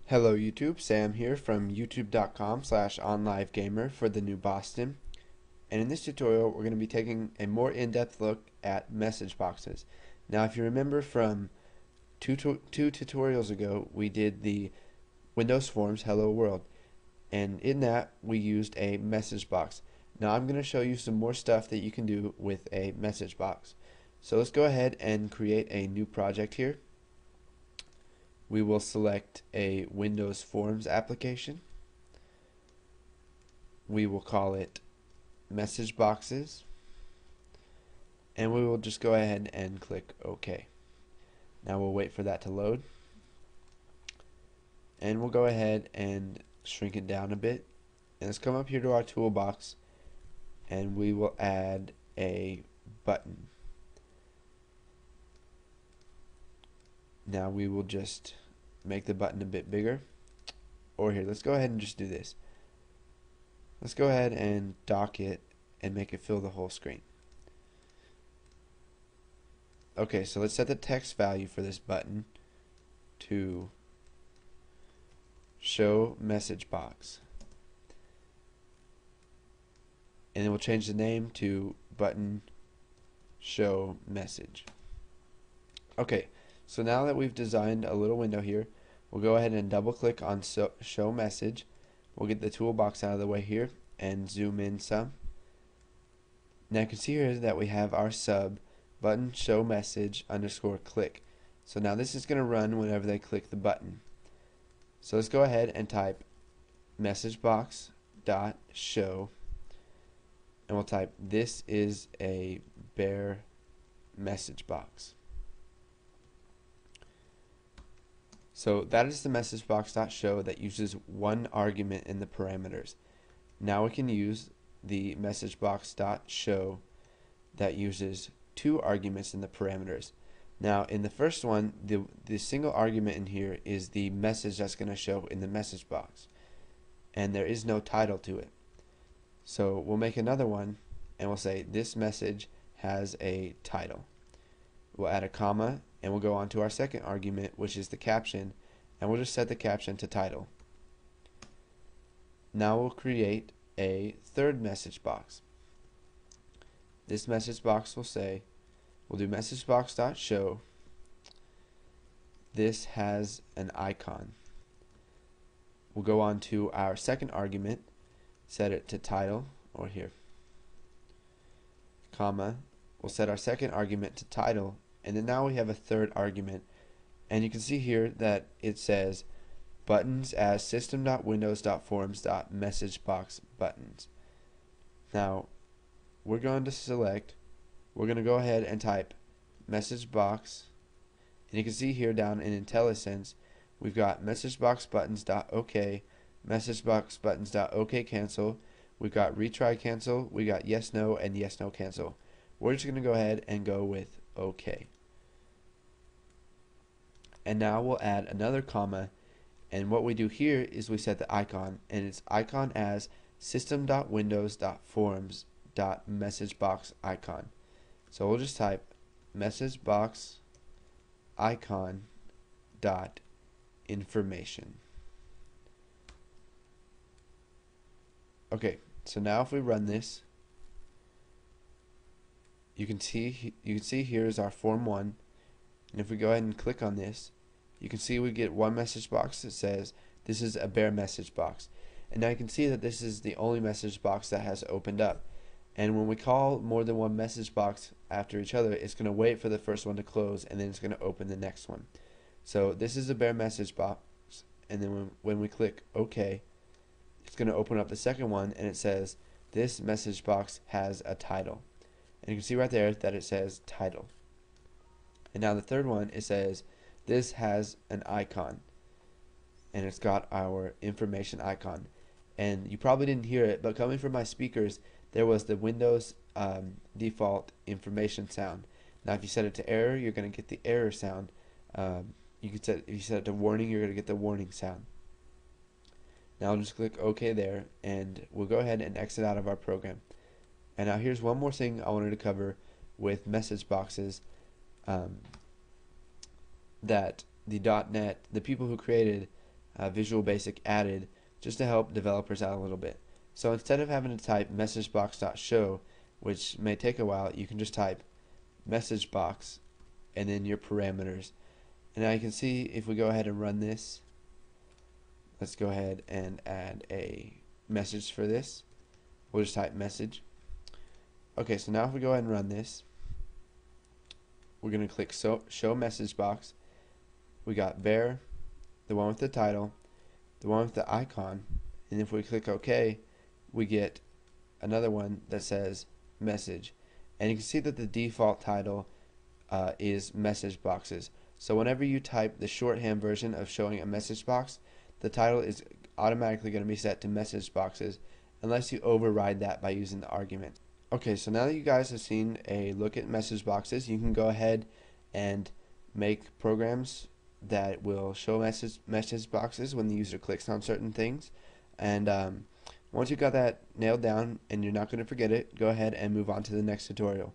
Hello YouTube, Sam here from youtube.com/onlivegamer for the new Boston. And in this tutorial we're going to be taking a more in-depth look at message boxes. Now if you remember from two tutorials ago we did the Windows Forms Hello World, and in that we used a message box. Now I'm going to show you some more stuff that you can do with a message box. So let's go ahead and create a new project here. We will select a Windows Forms application. We will call it Message Boxes, and we will just go ahead and click OK. Now we'll wait for that to load, and we'll go ahead and shrink it down a bit, and let's come up here to our toolbox and we will add a button. Now we will just make the button a bit bigger, or here, let's go ahead and just do this. Let's go ahead and dock it and make it fill the whole screen. Okay, so let's set the text value for this button to show message box, and then we'll change the name to button show message. Okay, so now that we've designed a little window here, we'll go ahead and double click on show message. We'll get the toolbox out of the way here and zoom in some. Now you can see here that we have our sub button show message underscore click. So now this is going to run whenever they click the button. So let's go ahead and type message box dot show, and we'll type this is a bare message box. So that is the message box.show that uses one argument in the parameters. Now we can use the message box.show that uses two arguments in the parameters. Now in the first one, the single argument in here is the message that's going to show in the message box, and there is no title to it. So we'll make another one and we'll say this message has a title. We'll add a comma and we'll go on to our second argument, which is the caption, and we'll just set the caption to title. Now we'll create a third message box. This message box will say, we'll do message box.show this has an icon. We'll go on to our second argument, set it to title, or here, comma, we'll set our second argument to title, and then now we have a third argument, and you can see here that it says buttons as system.windows.forms.messageBox buttons. Now we're going to go ahead and type message box, and you can see here down in IntelliSense we've got messageboxbuttons.ok, messageboxbuttons.ok cancel, we've got retry cancel, we got yes no, and yes no cancel. We're just going to go ahead and go with OK. And now we'll add another comma, and what we do here is we set the icon, and it's icon as system.windows.forms.messagebox icon. So we'll just type messagebox icon dot information. Okay, so now if we run this, you can see here is our form 1, and if we go ahead and click on this, you can see we get one message box that says this is a bare message box, and now you can see that this is the only message box that has opened up. And when we call more than one message box after each other, it's going to wait for the first one to close, and then it's going to open the next one. So this is a bare message box, and then when we click OK, it's going to open up the second one, and it says this message box has a title, and you can see right there that it says title. And now the third one, it says this has an icon, and it's got our information icon. And you probably didn't hear it, but coming from my speakers there was the Windows default information sound. Now if you set it to error, you're going to get the error sound. If you set it to warning, you're going to get the warning sound. Now I'll just click OK there, and we'll go ahead and exit out of our program. And now here's one more thing I wanted to cover with message boxes, that the .NET, the people who created Visual Basic added just to help developers out a little bit. So instead of having to type messagebox.show, which may take a while, you can just type messagebox and then your parameters. And now you can see if we go ahead and run this, let's go ahead and add a message for this. We'll just type message. Okay, so now if we go ahead and run this, we're going to click show message box. We got bear, the one with the title, the one with the icon, and if we click OK, we get another one that says message. And you can see that the default title is message boxes. So whenever you type the shorthand version of showing a message box, the title is automatically going to be set to message boxes unless you override that by using the argument. Okay, so now that you guys have seen a look at message boxes, you can go ahead and make programs that will show message boxes when the user clicks on certain things. And once you got that nailed down and you're not going to forget it, go ahead and move on to the next tutorial.